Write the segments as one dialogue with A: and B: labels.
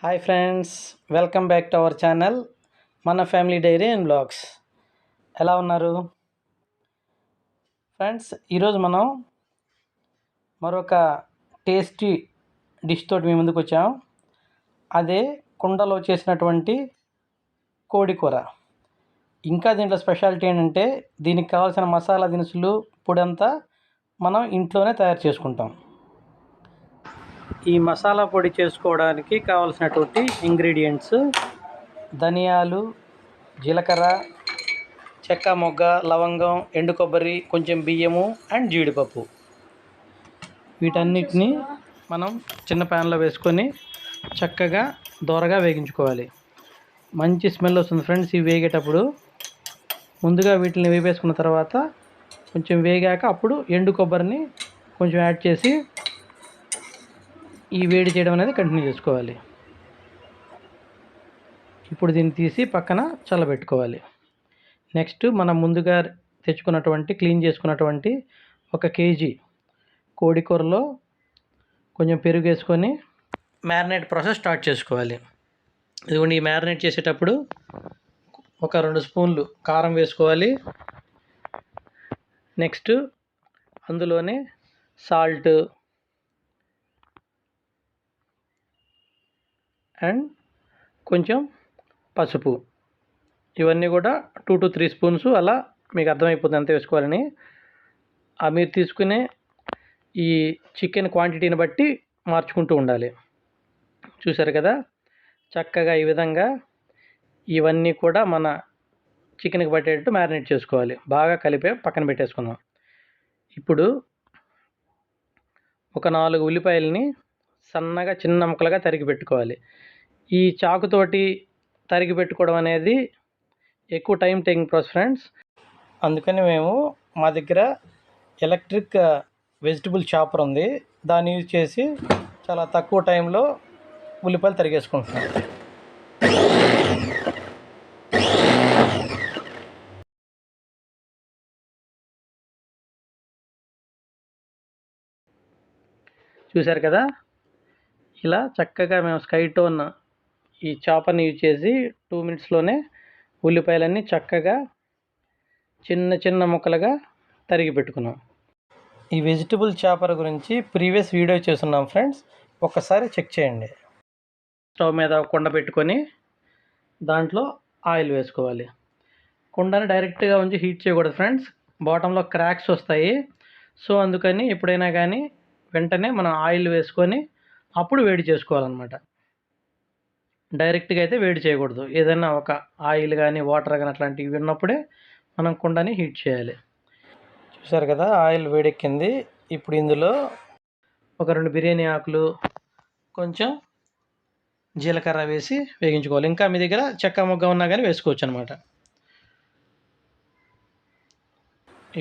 A: Hi friends, welcome back to our channel మన family dairy and blogs. ఎలా ఉన్నారు friends? ఈరోజు మనం మరొక టేస్టీ డిష్ తోటి మీ ముందుకు వచ్చాం. అదే కుండలో చేసినటువంటి కోడి కూర. ఇంకా దీంట్లో స్పెషాలిటీ ఏంటంటే దీనికి కావాల్సిన మసాలా దినుసులు పొడంతా మనం ఇంట్లోనే తయారు చేసుకుంటాం. ఈ మసాలా పొడి చేసుకోవడానికి కావాల్సినటువంటి ఇంగ్రీడియంట్స్ ధనియాలు, జీలకర్ర, చెక్క మొగ్గ, లవంగం, ఎండు కొబ్బరి, కొంచెం బియ్యము అండ్ జీడిపప్పు. వీటన్నిటిని మనం చిన్న ప్యాన్లో వేసుకొని చక్కగా దోరగా వేగించుకోవాలి. మంచి స్మెల్ వస్తుంది ఫ్రెండ్స్ ఇవి వేగేటప్పుడు. ముందుగా వీటిని వేపేసుకున్న తర్వాత కొంచెం వేగాక అప్పుడు ఎండు కొబ్బరిని కొంచెం యాడ్ చేసి ఈ వేడి చేయడం అనేది కంటిన్యూ చేసుకోవాలి. ఇప్పుడు దీన్ని తీసి పక్కన చల్లబెట్టుకోవాలి. నెక్స్ట్ మనం ముందుగా తెచ్చుకున్నటువంటి క్లీన్ చేసుకున్నటువంటి 1 కేజీ కోడి కూరలో కొంచెం పెరుగు వేసుకొని మ్యారినేట్ ప్రాసెస్ స్టార్ట్ చేసుకోవాలి. ఇదిగోండి, ఈ మ్యారినేట్ చేసేటప్పుడు ఒక 2 స్పూన్లు కారం వేసుకోవాలి. నెక్స్ట్ అందులోనే సాల్ట్ అండ్ కొంచెం పసుపు, ఇవన్నీ కూడా 2 to 3 స్పూన్స్, అలా మీకు అర్థమైపోతుంది ఎంత వేసుకోవాలని. మీరు తీసుకునే ఈ చికెన్ క్వాంటిటీని బట్టి మార్చుకుంటూ ఉండాలి. చూసారు కదా, చక్కగా ఈ విధంగా ఇవన్నీ కూడా మన చికెన్కి పట్టేటట్టు మ్యారినేట్ చేసుకోవాలి. బాగా కలిపే పక్కన పెట్టేసుకుందాం. ఇప్పుడు ఒక 4 ఉల్లిపాయలని సన్నగా చిన్న ముక్కలుగా తరిగి పెట్టుకోవాలి. ఈ చాకుతోటి తరిగి పెట్టుకోవడం అనేది ఎక్కువ టైం టేకింగ్ ప్రాసెస్ ఫ్రెండ్స్. అందుకని మేము మా దగ్గర ఎలక్ట్రిక్ వెజిటబుల్ చాపర్ ఉంది, దాన్ని యూజ్ చేసి చాలా తక్కువ టైంలో ఉల్లిపాయలు తరిగేసుకుంటున్నాం. చూశారు కదా, ఇలా చక్కగా మేము స్కై టోన్ ఈ చాపర్ని యూజ్ చేసి 2 మినిట్స్లోనే ఉల్లిపాయలన్నీ చక్కగా చిన్న చిన్న ముక్కలుగా తరిగి పెట్టుకున్నాం. ఈ వెజిటబుల్ చాపర్ గురించి ప్రీవియస్ వీడియో చేస్తున్నాం ఫ్రెండ్స్, ఒక్కసారి చెక్ చేయండి. స్టవ్ మీద కుండ పెట్టుకొని దాంట్లో ఆయిల్ వేసుకోవాలి. కుండని డైరెక్ట్గా ఉంచి హీట్ చేయకూడదు ఫ్రెండ్స్, బాటంలో క్రాక్స్ వస్తాయి. సో అందుకని ఎప్పుడైనా కానీ వెంటనే మనం ఆయిల్ వేసుకొని అప్పుడు వేడి చేసుకోవాలన్నమాట. డైరెక్ట్గా అయితే వేడి చేయకూడదు. ఏదైనా ఒక ఆయిల్ కానీ వాటర్ కానీ అట్లాంటివి ఉన్నప్పుడే మనం కుండని హీట్ చేయాలి. చూసారు కదా, ఆయిల్ వేడెక్కింది. ఇప్పుడు ఇందులో ఒక 2 బిర్యానీ ఆకులు, కొంచెం జీలకర్ర వేసి వేగించుకోవాలి. ఇంకా మీ దగ్గర చెక్క మొగ్గ ఉన్నా కానీ వేసుకోవచ్చు అనమాట.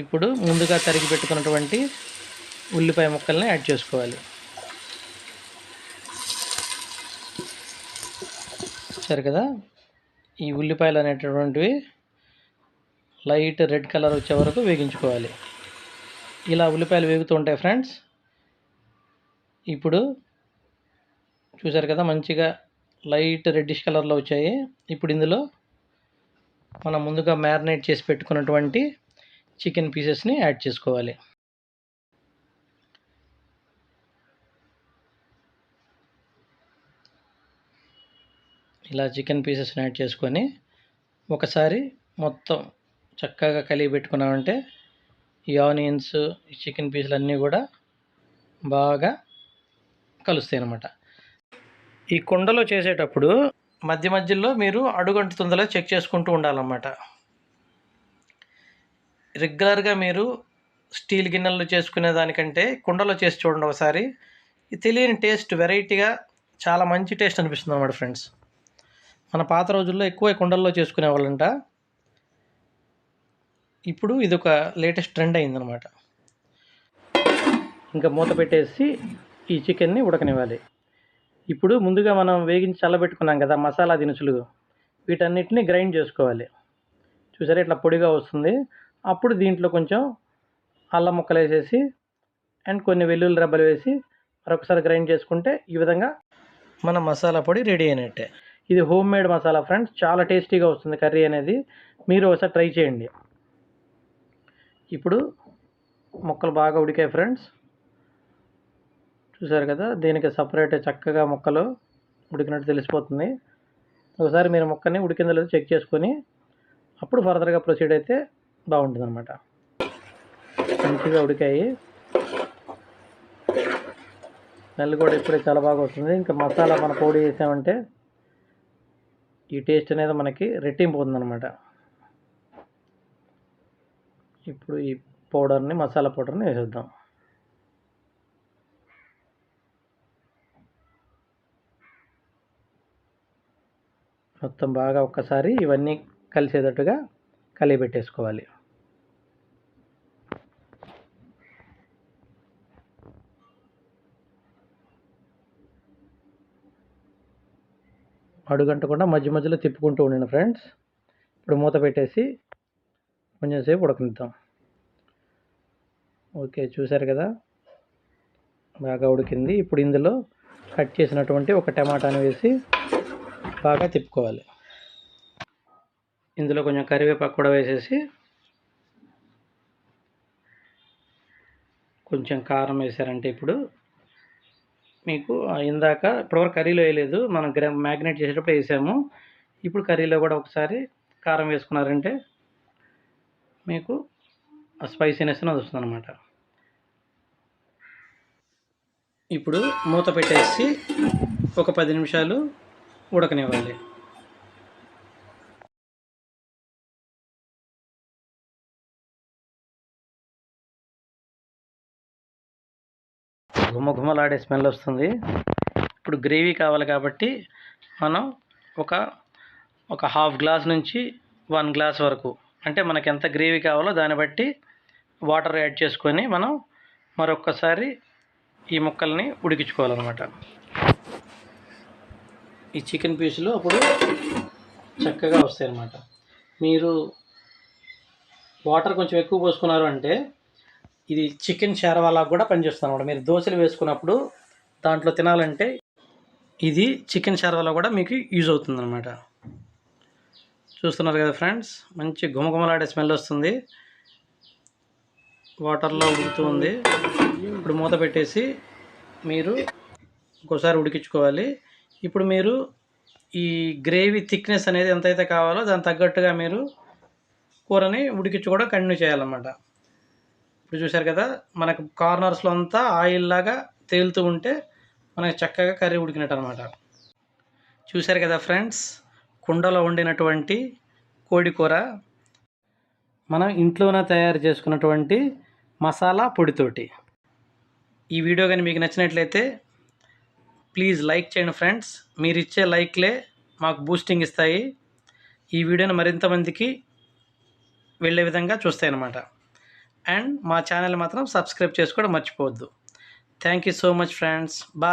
A: ఇప్పుడు ముందుగా తరిగి పెట్టుకున్నటువంటి ఉల్లిపాయ ముక్కల్ని యాడ్ చేసుకోవాలి. సరే కదా, ఈ ఉల్లిపాయలు అనేటటువంటివి లైట్ రెడ్ కలర్ వచ్చే వరకు వేగించుకోవాలి. ఇలా ఉల్లిపాయలు వేగుతూ ఉంటాయి ఫ్రెండ్స్. ఇప్పుడు చూసారు కదా, మంచిగా లైట్ రెడ్డిష్ కలర్లో వచ్చాయి. ఇప్పుడు ఇందులో మనం ముందుగా మ్యారినేట్ చేసి పెట్టుకున్నటువంటి చికెన్ పీసెస్ని యాడ్ చేసుకోవాలి. ఇలా చికెన్ పీసెస్ని యాడ్ చేసుకొని ఒకసారి మొత్తం చక్కగా కలిగి పెట్టుకున్నామంటే ఈ ఆనియన్స్, ఈ చికెన్ పీసులు అన్నీ కూడా బాగా కలుస్తాయి అన్నమాట. ఈ కుండలో చేసేటప్పుడు మధ్య మధ్యలో మీరు అడుగంటుతుందో చెక్ చేసుకుంటూ ఉండాలన్నమాట. రెగ్యులర్గా మీరు స్టీల్ గిన్నెల్లో చేసుకునే దానికంటే కుండలో చేసి చూడండి ఒకసారి. ఈ తెలియని టేస్ట్, వెరైటీగా చాలా మంచి టేస్ట్ అనిపిస్తుంది అన్నమాట ఫ్రెండ్స్. మన పాత రోజుల్లో ఎక్కువ కుండల్లో చేసుకునేవాళ్ళంట. ఇప్పుడు ఇది ఒక లేటెస్ట్ ట్రెండ్ అయిందనమాట. ఇంకా మూత పెట్టేసి ఈ చికెన్ని ఉడకనివ్వాలి. ఇప్పుడు ముందుగా మనం వేగించి చల్లబెట్టుకున్నాం కదా మసాలా దినుసులు, వీటన్నిటిని గ్రైండ్ చేసుకోవాలి. చూసారా, ఇట్లా పొడిగా వస్తుంది. అప్పుడు దీంట్లో కొంచెం అల్లం ముక్కలు వేసేసి అండ్ కొన్ని వెల్లుల్లి రెబ్బలు వేసి మరొకసారి గ్రైండ్ చేసుకుంటే ఈ విధంగా మన మసాలా పొడి రెడీ అయినట్టే. ఇది హోమ్ మేడ్ మసాలా ఫ్రెండ్స్, చాలా టేస్టీగా వస్తుంది కర్రీ అనేది. మీరు ఒకసారి ట్రై చేయండి. ఇప్పుడు ముక్కలు బాగా ఉడికాయి ఫ్రెండ్స్, చూసారు కదా. దీనికి సపరేట్ చక్కగా ముక్కలు ఉడికినట్టు తెలిసిపోతుంది. ఒకసారి మీరు ముక్కని ఉడికిందో లేదో చెక్ చేసుకొని అప్పుడు ఫర్దర్గా ప్రొసీడ్ అయితే బాగుంటుంది అనమాట. మంచిగా ఉడికాయి. స్మెల్ కూడా ఇప్పుడే చాలా బాగా వస్తుంది. ఇంకా మసాలా మన పొడి వేసామంటే ఈ టేస్ట్ అనేది మనకి రెట్టింపు ఉందన్నమాట. ఇప్పుడు ఈ పౌడర్ని, మసాలా పౌడర్ని వేసేద్దాం. మొత్తం బాగా ఒక్కసారి ఇవన్నీ కలిసేటట్టుగా కలిపెట్టేసుకోవాలి. అడుగంటకుండా మధ్య మధ్యలో తిప్పుకుంటూ ఉండండి ఫ్రెండ్స్. ఇప్పుడు మూత పెట్టేసి కొంచెం సేపు ఉడకనిద్దాం. ఓకే, చూసారు కదా బాగా ఉడికింది. ఇప్పుడు ఇందులో కట్ చేసినటువంటి ఒక టమాటాని వేసి బాగా తిప్పుకోవాలి. ఇందులో కొంచెం కరివేపాకు కూడా వేసేసి కొంచెం కారం వేసారంటే ఇప్పుడు మీకు ఇందాక ఇప్పటివరకు కర్రీలో వేయలేదు, మనం మ్యాగ్నేట్ చేసేటప్పుడు వేసాము. ఇప్పుడు కర్రీలో కూడా ఒకసారి కారం వేసుకున్నారంటే మీకు ఆ స్పైసీనెస్ అనేది వస్తుంది అనమాట. ఇప్పుడు మూత పెట్టేసి ఒక 10 నిమిషాలు ఉడకనివ్వాలి. గుమగుమలాడే స్మెల్ వస్తుంది. ఇప్పుడు గ్రేవీ కావాలి కాబట్టి మనం ఒక హాఫ్ గ్లాస్ నుంచి 1 గ్లాస్ వరకు, అంటే మనకి ఎంత గ్రేవీ కావాలో దాన్ని బట్టి వాటర్ యాడ్ చేసుకొని మనం మరొక్కసారి ఈ ముక్కల్ని ఉడికించుకోవాలన్నమాట. ఈ చికెన్ పీసులు అప్పుడు చక్కగా వస్తాయి అన్నమాట. మీరు వాటర్ కొంచెం ఎక్కువ పోసుకున్నారు అంటే ఇది చికెన్ షార్వాలాగా కూడా పనిచేస్తుంది అన్నమాట. మీరు దోశలు వేసుకున్నప్పుడు దాంట్లో తినాలంటే ఇది చికెన్ షార్వాలా కూడా మీకు యూజ్ అవుతుంది అన్నమాట. చూస్తున్నారు కదా ఫ్రెండ్స్, మంచి గుమగుమలాడే స్మెల్ వస్తుంది. వాటర్లో ఉడుకుతూ ఉంది. ఇప్పుడు మూత పెట్టేసి మీరు ఇంకోసారి ఉడికించుకోవాలి. ఇప్పుడు మీరు ఈ గ్రేవీ థిక్నెస్ అనేది ఎంతైతే కావాలో దానికి తగ్గట్టుగా మీరు కూరని ఉడికించుకోవడం కంటిన్యూ చేయాలన్నమాట. ఇప్పుడు చూశారు కదా, మనకు కార్నర్స్లో అంతా ఆయిల్ లాగా తేలుతూ ఉంటే మనకి చక్కగా కర్రీ ఉడికినట్టు అనమాట. చూశారు కదా ఫ్రెండ్స్, కుండలో వండినటువంటి కోడి కూర మనం ఇంట్లోనే తయారు చేసుకున్నటువంటి మసాలా పొడితోటి. ఈ వీడియో కానీ మీకు నచ్చినట్లయితే ప్లీజ్ లైక్ చేయండి ఫ్రెండ్స్. మీరు ఇచ్చే లైక్లే మాకు బూస్టింగ్ ఇస్తాయి, ఈ వీడియోని మరింత మందికి వెళ్ళే విధంగా చూస్తాయి అన్నమాట. అండ్ మా ఛానల్ మాత్రం సబ్స్క్రైబ్ చేసుకోవడం మర్చిపోవద్దు. Thank you so much friends. Bye.